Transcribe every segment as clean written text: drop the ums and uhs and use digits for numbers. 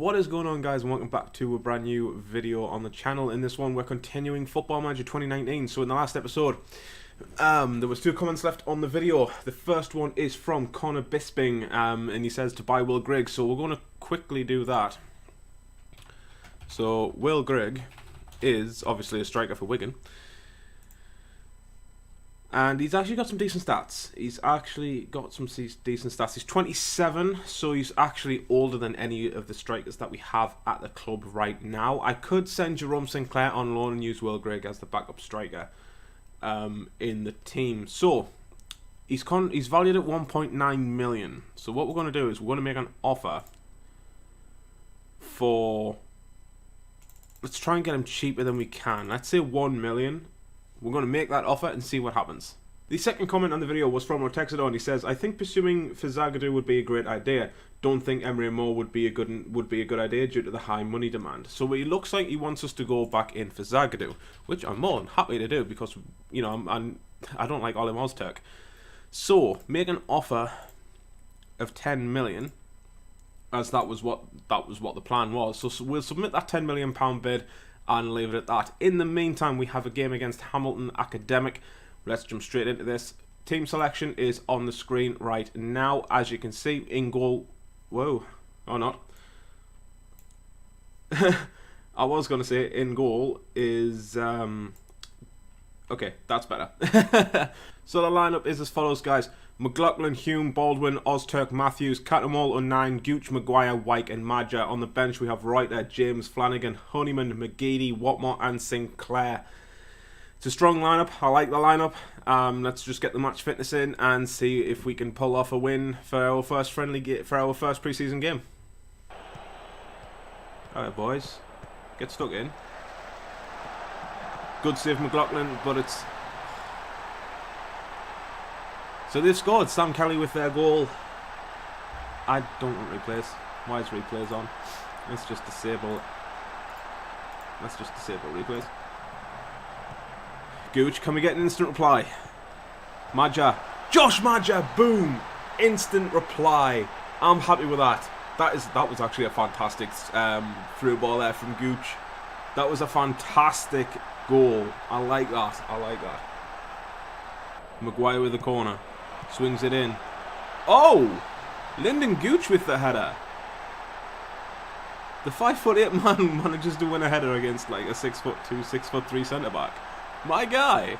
What is going on, guys, and welcome back to a brand new video on the channel. In this one, we're continuing Football Manager 2019. So in the last episode, there was 2 comments left on the video. The first one is from Connor Bisping, and he says to buy Will Grigg. So we're going to quickly do that. So Will Grigg is obviously a striker for Wigan. And he's actually got some decent stats. He's 27, so he's actually older than any of the strikers that we have at the club right now. I could send Jerome Sinclair on loan and use Will Grigg as the backup striker in the team. So he's valued at 1.9 million. So what we're going to do is we're going to make an offer for... Let's try and get him cheaper than we can. Let's say 1 million. We're going to make that offer and see what happens. The second comment on the video was from Rotexidor, and he says, I think pursuing for Zagadou would be a great idea. Don't think Emery Moore would be a good idea due to the high money demand. So it looks like he wants us to go back in for Zagadou, which I'm more than happy to do because, you know, I don't like Oli Mozturk. So make an offer of 10 million, as that was what the plan was. So we'll submit that £10 million bid and leave it at that. In the meantime, we have a game against Hamilton Academic. Let's jump straight into this. Team selection is on the screen right now. As you can see, in goal... Whoa, or not. I was going to say in goal is... Okay, that's better. So the lineup is as follows, guys. McLaughlin, Hume, Baldwin, Ozturk, Matthews, Catamol, O'Nine, Gooch, Maguire, Wyke and Madja. On the bench we have Reuter, James, Flanagan, Honeyman, McGeady, Watmore and Sinclair. It's a strong lineup. I like the lineup. Let's just get the match fitness in and see if we can pull off a win for our first pre-season game. Alright, boys. Get stuck in. Good save, McLaughlin, but it's... So they've scored. Sam Kelly with their goal. I don't want replays. Why is replays on? Let's just disable replays. Gooch, can we get an instant reply? Madja. Josh Madja, boom! Instant reply. I'm happy with that. That was actually a fantastic through ball there from Gooch. That was a fantastic goal. I like that. I like that. Maguire with the corner. Swings it in. Oh! Lyndon Gooch with the header. The 5'8" man manages to win a header against like a 6'2", 6'3" centre back. My guy.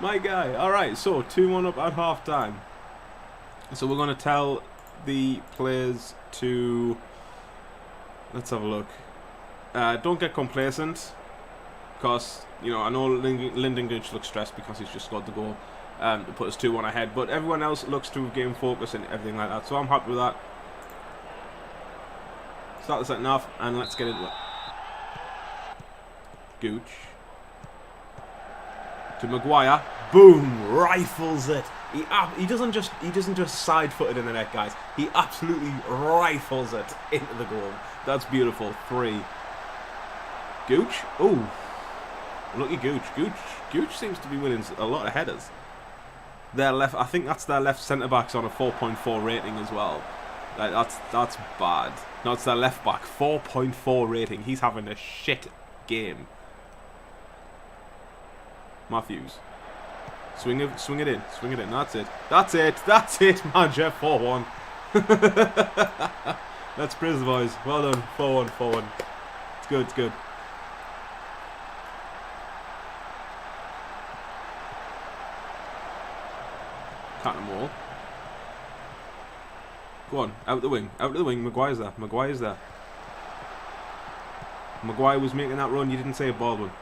My guy. Alright, so 2-1 up at half time. So we're going to tell the players to... Let's have a look. Don't get complacent. Because, you know, I know Lyndon Gooch looks stressed because he's just scored the goal to put us 2-1 ahead. But everyone else looks to have game focus and everything like that. So I'm happy with that. Start the second half and let's get into it. Gooch. To Maguire. Boom! Rifles it. He doesn't just side-foot it in the net, guys. He absolutely rifles it into the goal. That's beautiful. 3. Gooch. Oh. Look at Gooch. Gooch seems to be winning a lot of headers. Their left, I think that's their left centre backs on a 4.4 rating as well. That's bad. No, it's their left back. 4.4 rating. He's having a shit game. Matthews. Swing it in. That's it. Madja, 4-1. Let's praise the boys. Well done. 4-1. It's good. Cutting them all. Go on, out the wing. Maguire's there. Maguire was making that run. You didn't say Baldwin.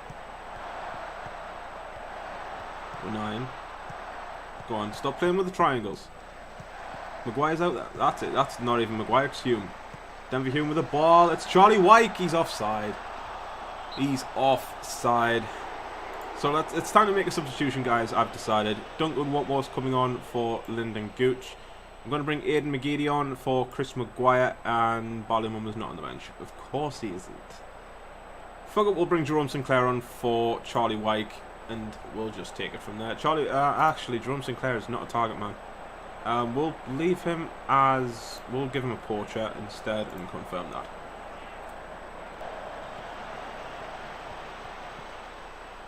9. Go on, stop playing with the triangles. Maguire's out there. That's it. That's not even Maguire. It's Hume. Denver Hume with the ball. It's Charlie Wyke. He's offside. So it's time to make a substitution, guys. I've decided. Duncan Watmore's coming on for Lyndon Gooch. I'm going to bring Aidan McGeady on for Chris Maguire, and Barley Mummer's not on the bench. Of course he isn't. Fuck it, we'll bring Jerome Sinclair on for Charlie Wyke, and we'll just take it from there. Actually, Jerome Sinclair is not a target man. We'll leave him as... We'll give him a poacher instead and confirm that.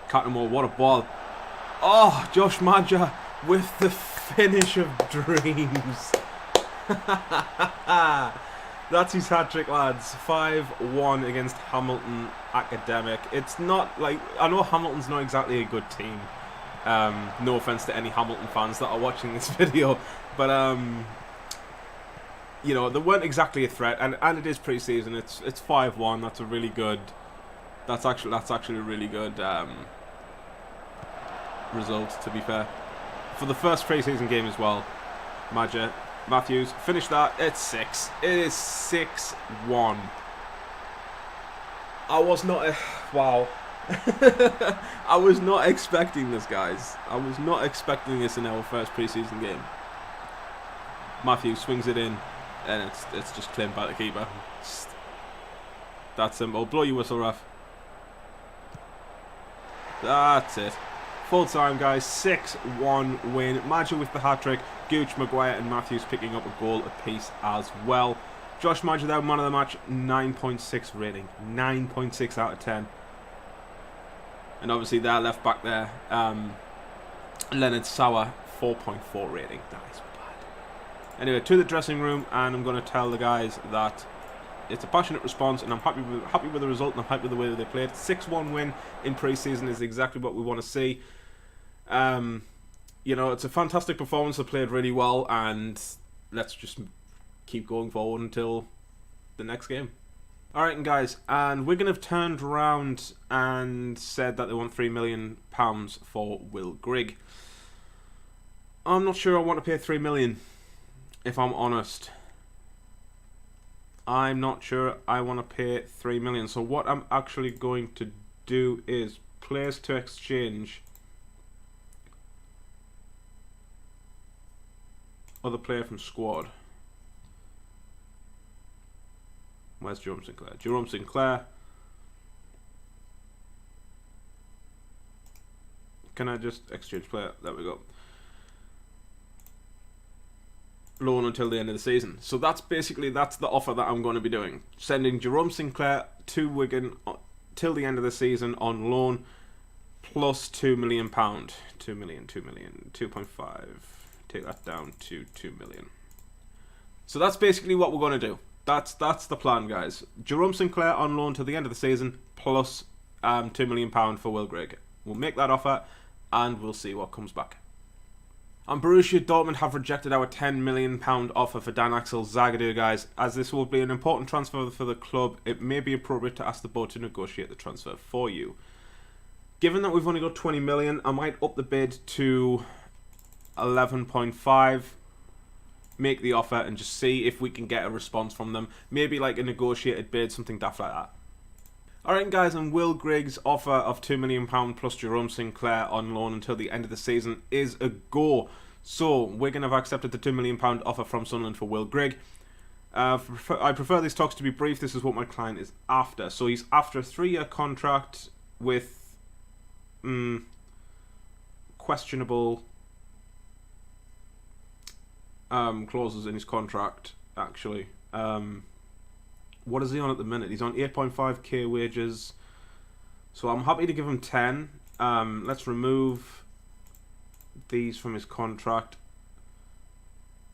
Cattermole, what a ball. Oh, Josh Maja with the finish of dreams. That's his hat-trick, lads. 5-1 against Hamilton Academic. It's not like... I know Hamilton's not exactly a good team. No offense to any Hamilton fans that are watching this video. But, you know, they weren't exactly a threat. And it is pre-season. It's 5-1. That's a really good... That's actually a really good result, to be fair. For the first pre-season game as well. Matthews, finish that. It's 6. It is 6-1. I was not... wow. I was not expecting this, guys. I was not expecting this in our first pre-season game. Matthews swings it in, and it's just claimed by the keeper. Just that simple. Blow your whistle, ref. That's it. Full time, guys. 6-1 win. Maja with the hat-trick. Gooch, Maguire and Matthews picking up a goal apiece as well. Josh Maja there, man of the match. 9.6 rating. 9.6 out of 10. And obviously their left back there, Leonard Sauer, 4.4 rating. That is bad. Anyway, to the dressing room, and I'm going to tell the guys that it's a passionate response, and I'm happy with the result, and I'm happy with the way that they played. 6-1 win in pre-season is exactly what we want to see. You know, it's a fantastic performance. They played really well, and let's just keep going forward until the next game. Alright, and guys, and Wigan have turned around and said that they want £3 million for Will Grigg. I'm not sure I want to pay £3 million, if I'm honest. I'm not sure I want to pay £3 million. So what I'm actually going to do is players to exchange. Other player from squad. Where's Jerome Sinclair? Jerome Sinclair. Can I just exchange player? There we go. Loan until the end of the season. So that's the offer that I'm going to be doing. Sending Jerome Sinclair to Wigan till the end of the season on loan, plus £2 million. 2 million, 2.5. Take that down to 2 million. So that's basically what we're going to do. That's the plan, guys. Jerome Sinclair on loan to the end of the season, plus £2 million for Will Grigg. We'll make that offer, and we'll see what comes back. And Borussia Dortmund have rejected our £10 million offer for Dan Axel Zagadou, guys. As this will be an important transfer for the club, it may be appropriate to ask the board to negotiate the transfer for you. Given that we've only got 20 million, I might up the bid to 11.5. Make the offer and just see if we can get a response from them. Maybe like a negotiated bid, something daft like that. Alright, guys, and Will Grigg's offer of £2 million plus Jerome Sinclair on loan until the end of the season is a go. So Wigan have accepted the £2 million offer from Sunderland for Will Grigg. I prefer these talks to be brief. This is what my client is after. So he's after a 3-year contract with questionable clauses in his contract, actually. What is he on at the minute? He's on 8.5k wages. So I'm happy to give him 10. Let's remove these from his contract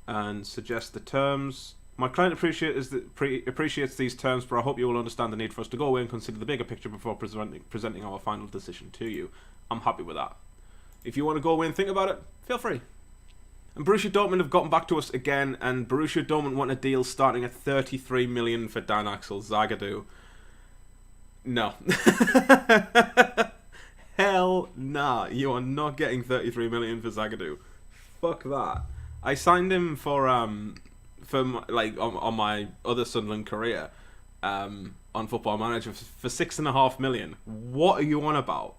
and suggest the terms. My client appreciates these terms, but I hope you will understand the need for us to go away and consider the bigger picture before presenting our final decision to you. I'm happy with that. If you want to go away and think about it, feel free. And Borussia Dortmund have gotten back to us again, and Borussia Dortmund want a deal starting at 33 million for Dan Axel Zagadou. No. Hell nah. You are not getting 33 million for Zagadou. Fuck that. I signed him for like on my other Sunderland career on Football Manager for 6.5 million. What are you on about?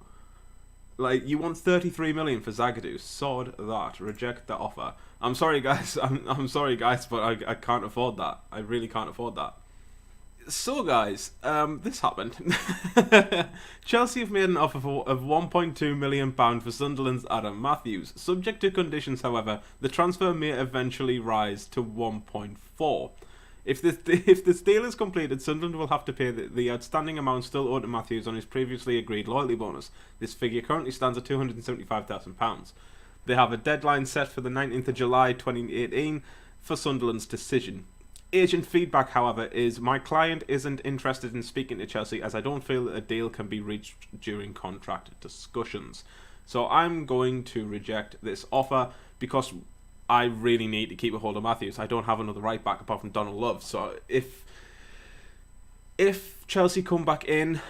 Like, you want 33 million for Zagadou? Sod that. Reject the offer. I'm sorry, guys. I'm sorry, guys, but I can't afford that. I really can't afford that. So guys, this happened. Chelsea have made an offer of £1.2 million for Sunderland's Adam Matthews. Subject to conditions, however, the transfer may eventually rise to 1.4. If this deal is completed, Sunderland will have to pay the outstanding amount still owed to Matthews on his previously agreed loyalty bonus. This figure currently stands at £275,000. They have a deadline set for the 19th of July 2018 for Sunderland's decision. Agent feedback, however, is my client isn't interested in speaking to Chelsea as I don't feel that a deal can be reached during contract discussions. So I'm going to reject this offer because I really need to keep a hold of Matthews. I don't have another right back apart from Donald Love. So if Chelsea come back in,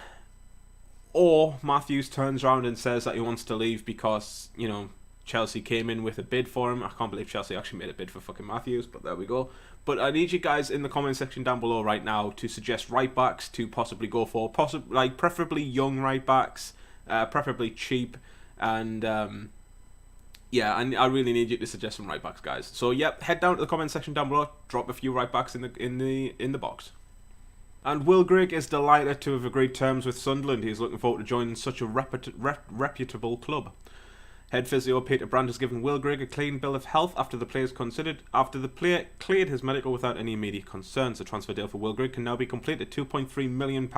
or Matthews turns around and says that he wants to leave because, you know, Chelsea came in with a bid for him. I can't believe Chelsea actually made a bid for fucking Matthews, but there we go. But I need you guys in the comment section down below right now to suggest right backs to possibly go for, preferably young right backs, preferably cheap, and yeah, and I really need you to suggest some right backs, guys. So yep, head down to the comment section down below, drop a few right backs in the box. And Will Grigg is delighted to have agreed terms with Sunderland. He's looking forward to joining such a reputable club. Head physio Peter Brandt has given Will Grigg a clean bill of health after the player cleared his medical without any immediate concerns. The transfer deal for Will Grigg can now be completed. £2.3 million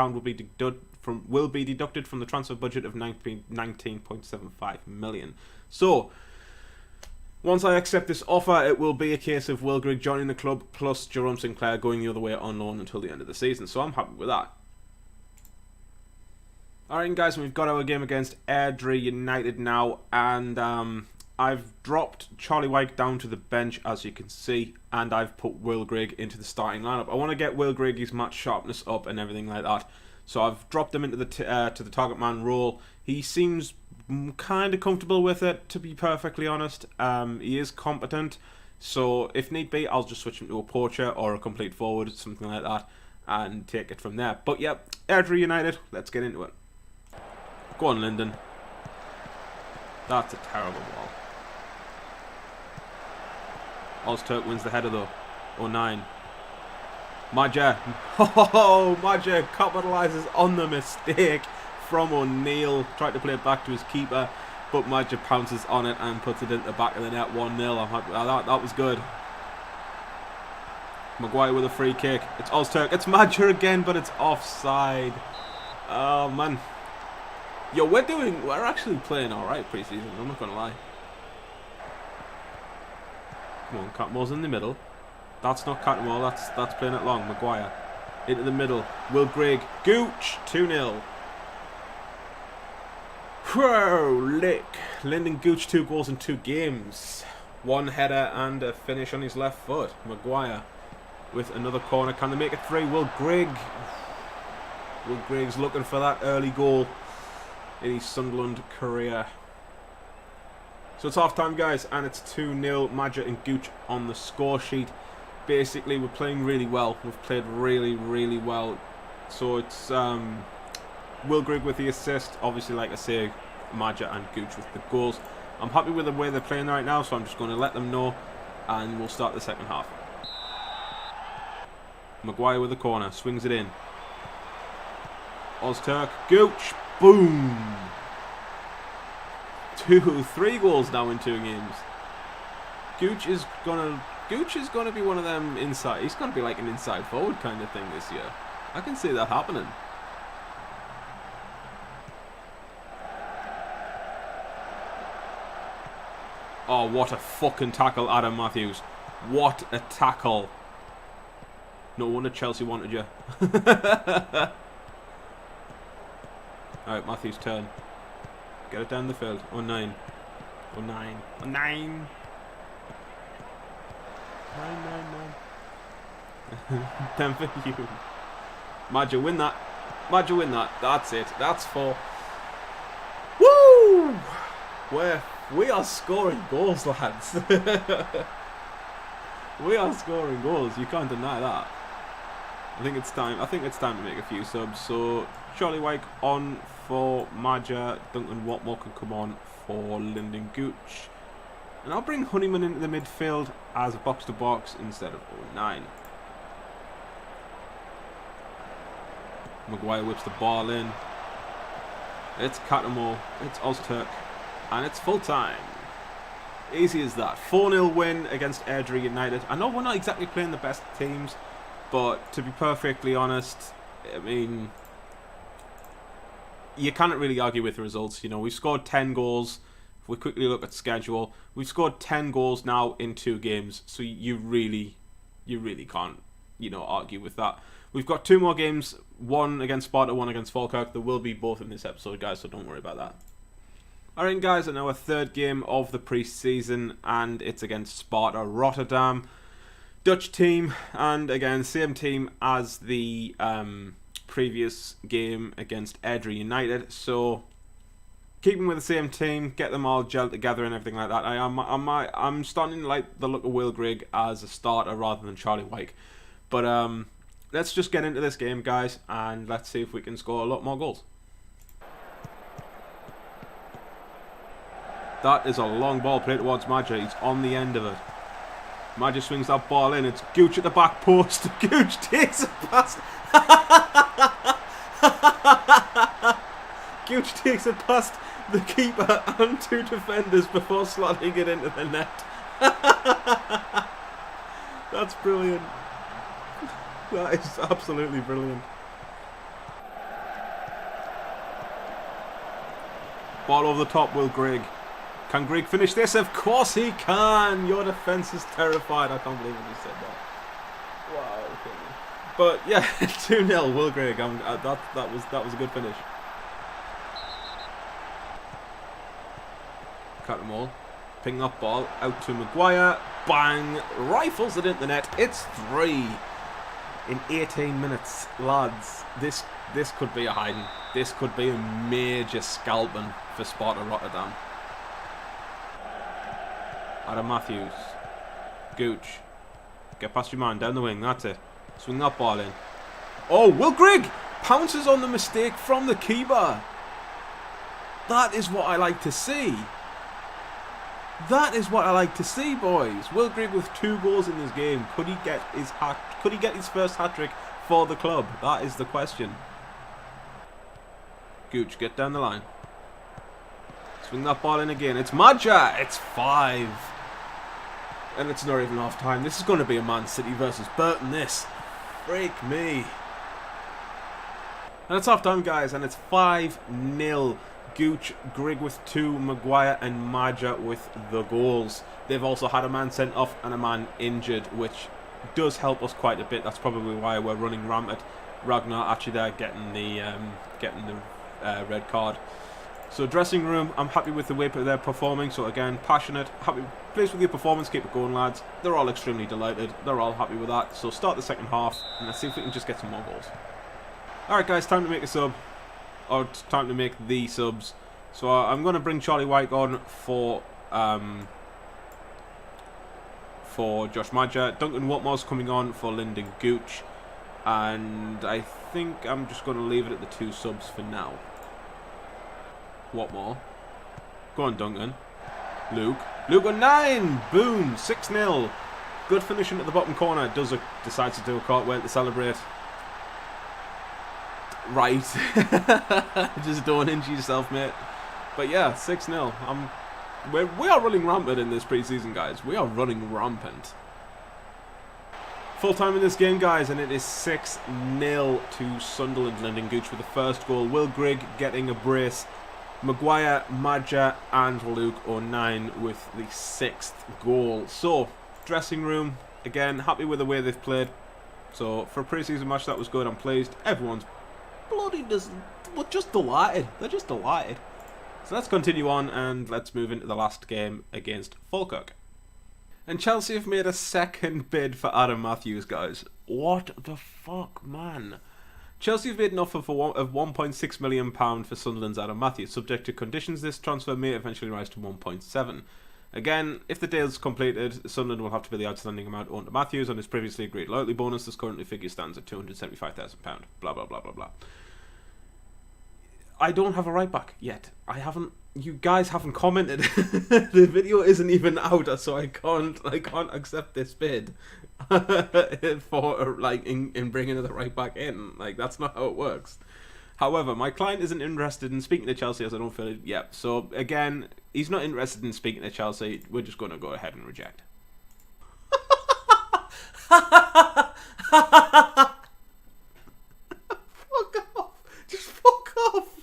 will be deducted from the transfer budget of £19.75 million. So, once I accept this offer, it will be a case of Will Grigg joining the club plus Jerome Sinclair going the other way on loan until the end of the season. So I'm happy with that. Alright guys, we've got our game against Airdrie United now, and I've dropped Charlie White down to the bench, as you can see, and I've put Will Grigg into the starting lineup. I want to get Will Grigg his match sharpness up and everything like that, so I've dropped him into the to the target man role. He seems kind of comfortable with it, to be perfectly honest. He is competent, so if need be, I'll just switch him to a poacher or a complete forward, something like that, and take it from there. But yep, Airdrie United, let's get into it. Go on, Linden. That's a terrible ball. Ozturk wins the header though. 09. Maja. Oh, Maja capitalises on the mistake from O'Neill. Tried to play it back to his keeper, but Maja pounces on it and puts it into the back of the net. 1-0. That was good. Maguire with a free kick. It's Ozturk. It's Maja again, but it's offside. Oh man. Yo, we're actually playing alright pre-season, I'm not gonna lie. Come on, Catmull's in the middle. That's not Catmull, that's playing it long. Maguire. Into the middle. Will Grigg. Gooch. 2-0. Whoa, lick. Lyndon Gooch, 2 goals in 2 games. 1 header and a finish on his left foot. Maguire with another corner. Can they make it 3? Will Grigg. Will Grigg's looking for that early goal in his Sunderland career. So it's half time, guys, and it's 2-0. Maja and Gooch on the score sheet. Basically, we're playing really well. We've played really, really well. So it's Will Grigg with the assist. Obviously, like I say, Maja and Gooch with the goals. I'm happy with the way they're playing right now, so I'm just going to let them know, and we'll start the second half. Maguire with the corner, swings it in. Ozturk, Gooch. Boom! 3 goals now in 2 games. Gooch is gonna be one of them inside. He's gonna be like an inside forward kind of thing this year. I can see that happening. Oh, what a fucking tackle, Adam Matthews! What a tackle! No wonder Chelsea wanted you. Alright, Matthews' turn. Get it down the field. 09. 09. 09. 9. 10 for you. Maja, win that. Maja, win that. That's it. That's 4. Woo! We are scoring goals, lads. We are scoring goals. You can't deny that. I think it's time to make a few subs. So Charlie White on for Maja. Duncan Watmore can come on for Lyndon Gooch. And I'll bring Honeyman into the midfield as a box-to-box instead of 09. Maguire whips the ball in. It's Catamo, it's Ozturk, and it's full time. Easy as that. 4-0 win against Airdrie United. I know we're not exactly playing the best teams, but to be perfectly honest, I mean, you can't really argue with the results. You know, we've scored 10 goals. If we quickly look at schedule, we've scored 10 goals now in 2 games. So you really can't, you know, argue with that. We've got 2 more games, one against Sparta, one against Falkirk. There will be both in this episode, guys, so don't worry about that. Alright, guys, and now our 3rd game of the pre-season, and it's against Sparta Rotterdam. Dutch team, and again, same team as the previous game against Airdrie United. So, keeping with the same team, get them all gelled together and everything like that. I'm starting to like the look of Will Grigg as a starter rather than Charlie Wyke. But let's just get into this game, guys, and let's see if we can score a lot more goals. That is a long ball played towards Maja. He's on the end of it. Maja swings that ball in. It's Gooch at the back post. Gooch takes it past. Gooch takes it past the keeper and 2 defenders before slotting it into the net. That's brilliant. That is absolutely brilliant. Ball over the top, Will Grigg. Can Grigg finish this? Of course he can! Your defence is terrified. I can't believe I just said that. Wow. Okay. But yeah, 2-0, Will Grigg. That was a good finish. Cut them all. Ping that ball out to Maguire. Bang! Rifles it into the net. It's 3 in 18 minutes, lads. This could be a hiding. This could be a major scalping for Sparta Rotterdam. Adam Matthews. Gooch. Get past your man, down the wing, that's it. Swing that ball in. Oh, Will Grigg pounces on the mistake from the keeper. That is what I like to see. That is what I like to see, boys. Will Grigg with 2 goals in this game. Could he get his first hat-trick for the club? That is the question. Gooch, get down the line. Swing that ball in again. It's Maja. It's 5. And it's not even half time. This is going to be a Man City versus Burton, this. Freak me. And it's half time, guys. And it's 5-0. Gooch, Grigg with 2, Maguire and Maja with the goals. They've also had a man sent off and a man injured, which does help us quite a bit. That's probably why we're running rampant. Ragnar actually there getting the red card. So dressing room, I'm happy with the way they're performing. So again, passionate, happy, pleased with your performance. Keep it going, lads. They're all extremely delighted. They're all happy with that. So start the second half and let's see if we can just get some more goals. Alright, guys, time to make a sub. Or time to make the subs. So I'm going to bring Charlie Wyke on for Josh Maja. Duncan Watmore's coming on for Lyndon Gooch. And I think I'm just going to leave it at the 2 subs for now. Watmore. Go on, Duncan. Luke. Luke on 9! Boom! 6-0. Good finishing at the bottom corner. Decides to do a cartwheel to celebrate. Right. Just don't injure yourself, mate. But yeah, 6-0. We are running rampant in this pre-season, guys. We are running rampant. Full time in this game, guys, and it is 6-0 to Sunderland. Lyndon Gooch with the first goal. Will Grigg getting a brace. Maguire, Maja and Luke O'Nine with the 6th goal. So, dressing room, again, happy with the way they've played. So, for a pre-season match, that was good. I'm pleased. Everyone's just delighted. They're just delighted. So let's continue on and let's move into the last game against Falkirk. And Chelsea have made a second bid for Adam Matthews, guys. What the fuck, man? Chelsea have made an offer of £1.6 million for Sunderland's Adam Matthews. Subject to conditions, this transfer may eventually rise to 1.7. Again, if the deal is completed, Sunderland will have to pay the outstanding amount owed to Matthews on his previously agreed loyalty bonus. This currently figure stands at £275,000. Blah, blah, blah, blah, blah. I don't have a right back yet. I haven't. You guys haven't commented. The video isn't even out, so I can't accept this bid. for like in bringing the right back in. Like, that's not how it works. However, my client isn't interested in speaking to Chelsea as I don't feel it yet. So again, he's not interested in speaking to Chelsea. We're just going to go ahead and reject. Fuck off. Just fuck off.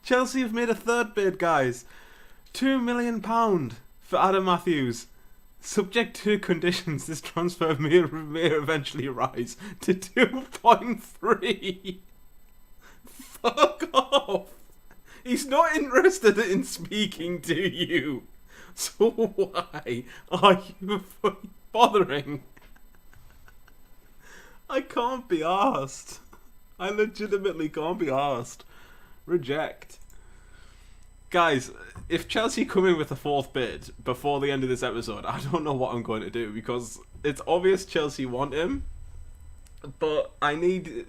Chelsea have made a third bid, guys. £2 million for Adam Matthews. Subject to conditions, this transfer may eventually rise to 2.3. Fuck off. He's not interested in speaking to you. So why are you bothering? I can't be arsed. I legitimately can't be arsed. Reject. Guys, if Chelsea come in with a fourth bid before the end of this episode, I don't know what I'm going to do, because it's obvious Chelsea want him, but I need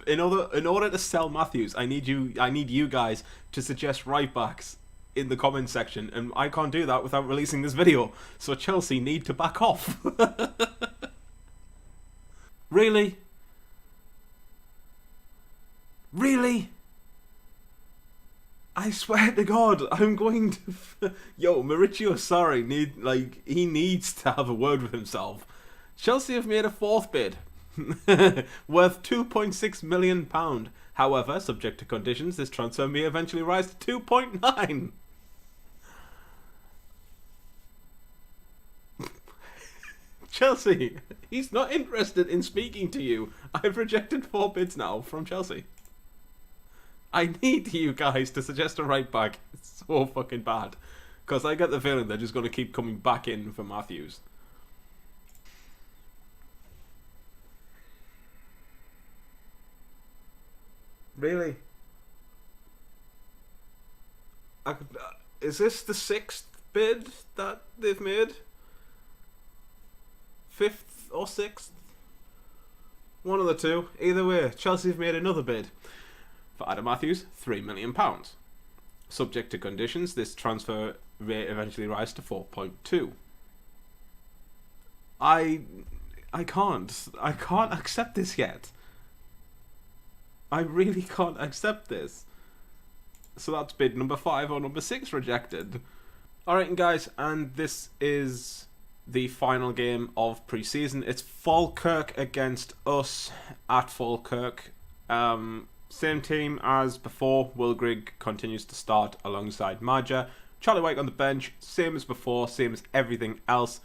in order to sell Matthews, I need you guys to suggest right backs in the comments section, and I can't do that without releasing this video. So Chelsea need to back off. Really? Really? I swear to God, I'm going to... Yo, Mauricio Sarri he needs to have a word with himself. Chelsea have made a fourth bid worth £2.6 million. However, subject to conditions, this transfer may eventually rise to 2.9. Chelsea, he's not interested in speaking to you. I've rejected 4 bids now from Chelsea. I need you guys to suggest a right back. It's so fucking bad. Because I get the feeling they're just going to keep coming back in for Matthews. Really? Is this the 6th bid that they've made? 5th or 6th? One of the two. Either way, Chelsea have made another bid. For Adam Matthews, £3 million. Subject to conditions, this transfer may eventually rise to 4.2. I can't accept this yet. I really can't accept this. So that's bid number 5 or number 6 rejected. Alright guys, and this is the final game of pre-season. It's Falkirk against us at Falkirk. Same team as before. Will Grigg continues to start alongside Maja. Charlie White on the bench. Same as before. Same as everything else.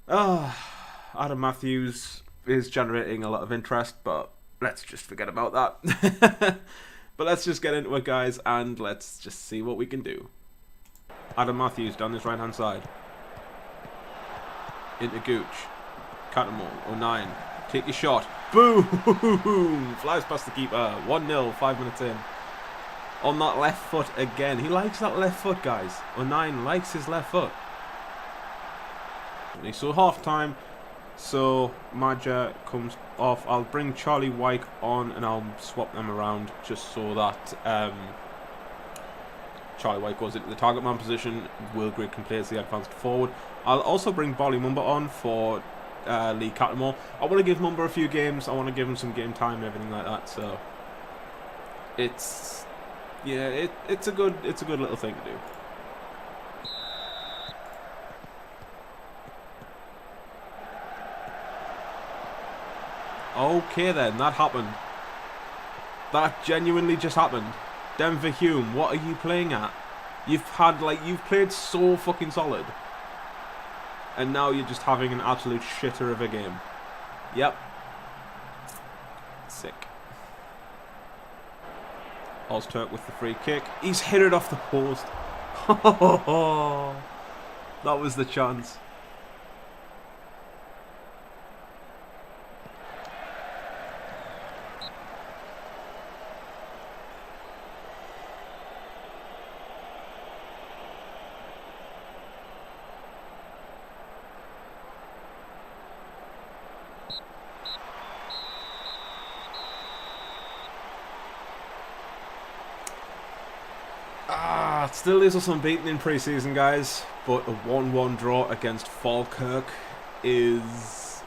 Adam Matthews is generating a lot of interest, but let's just forget about that. But let's just get into it, guys, and let's just see what we can do. Adam Matthews down this right-hand side. Into Gooch. Catamore. 09. Take your shot. Boom! Flies past the keeper. 1-0, 5 minutes in. On that left foot again. He likes that left foot, guys. 09 likes his left foot. So half time. So Maja comes off. I'll bring Charlie White on and I'll swap them around just so that Charlie White goes into the target man position. Will Grigg can play as the advanced forward. I'll also bring Bolly Mumba on for Lee Catamore. I want to give Mumba a few games. I want to give him some game time and everything like that. So it's it's a good little thing to do. Okay then, that happened. That genuinely just happened. Denver Hume, what are you playing at? You've played so fucking solid. And now you're just having an absolute shitter of a game. Yep. Sick. Ozturk with the free kick. He's hit it off the post. That was the chance. Still leaves us unbeaten in pre-season, guys, but a 1-1 draw against Falkirk. is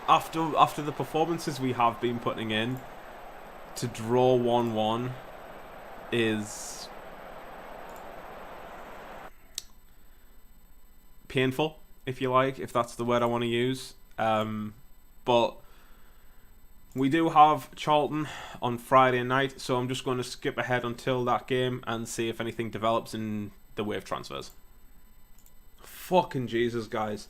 after the performances we have been putting in, to draw 1-1 is painful, if you like, if that's the word I want to use. But we do have Charlton on Friday night, so I'm just going to skip ahead until that game and see if anything develops in the way of transfers. Fucking Jesus, guys.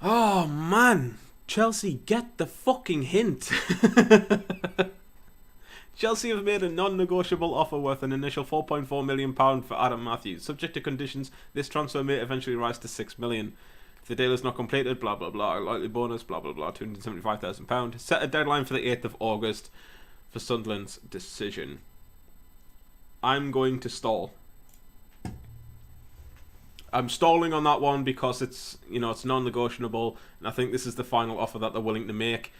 Oh, man. Chelsea, get the fucking hint. Chelsea have made a non-negotiable offer worth an initial £4.4 million for Adam Matthews. Subject to conditions, this transfer may eventually rise to £6 million. If the deal is not completed, blah blah blah, likely bonus, blah blah blah, £275,000. Set a deadline for the 8th of August for Sunderland's decision. I'm going to stall. I'm stalling on that one because it's non-negotiable, and I think this is the final offer that they're willing to make.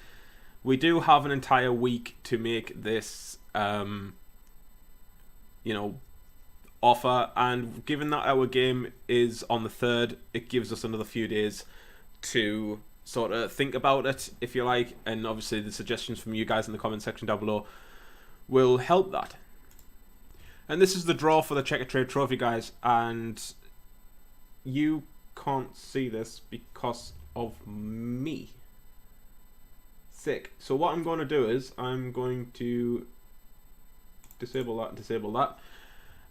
We do have an entire week to make this, offer, and given that our game is on the 3rd, it gives us another few days to sort of think about it, if you like, and obviously the suggestions from you guys in the comment section down below will help that. And this is the draw for the Checker Trade Trophy, guys, and you can't see this because of me. Sick. So what I'm going to do is I'm going to disable that,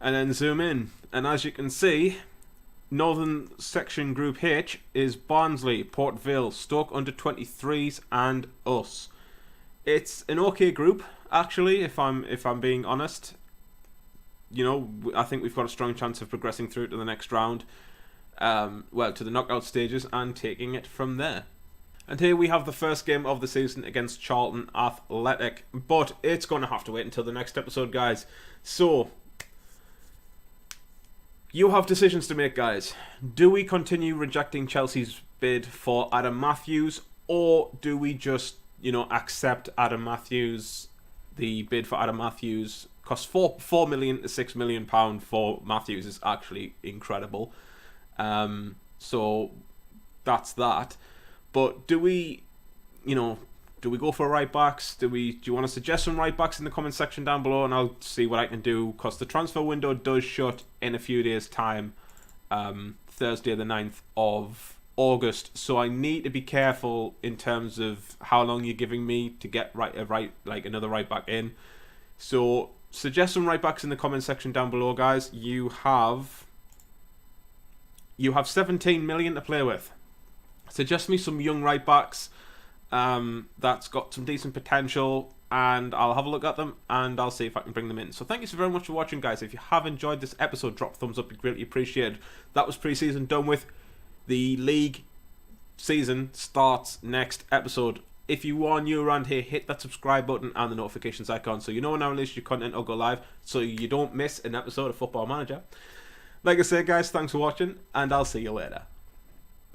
and then zoom in. And as you can see, Northern Section Group H is Barnsley, Port Vale, Stoke under-23s, and us. It's an okay group, actually, if I'm being honest. I think we've got a strong chance of progressing through to the next round. To the knockout stages and taking it from there. And here we have the first game of the season against Charlton Athletic. But it's going to have to wait until the next episode, guys. So, you have decisions to make, guys. Do we continue rejecting Chelsea's bid for Adam Matthews? Or do we just, accept Adam Matthews, the bid for Adam Matthews? Costs £4 million to £6 million for Matthews is actually incredible. So that's that. But do we go for right backs? Do you want to suggest some right backs in the comment section down below, and I'll see what I can do, because the transfer window does shut in a few days' time, Thursday the 9th of August. So I need to be careful in terms of how long you're giving me to get another right back in. So suggest some right backs in the comment section down below, guys. You have 17 million to play with. Suggest me some young right backs that's got some decent potential, and I'll have a look at them and I'll see if I can bring them in. So thank you so very much for watching, guys. If you have enjoyed this episode, drop a thumbs up, it'd be greatly appreciated. That was pre-season done with. The league season starts next episode. If you are new around here, hit that subscribe button and the notifications icon so you know when I release your content or go live, so you don't miss an episode of Football Manager. Like I said, guys, thanks for watching, and I'll see you later.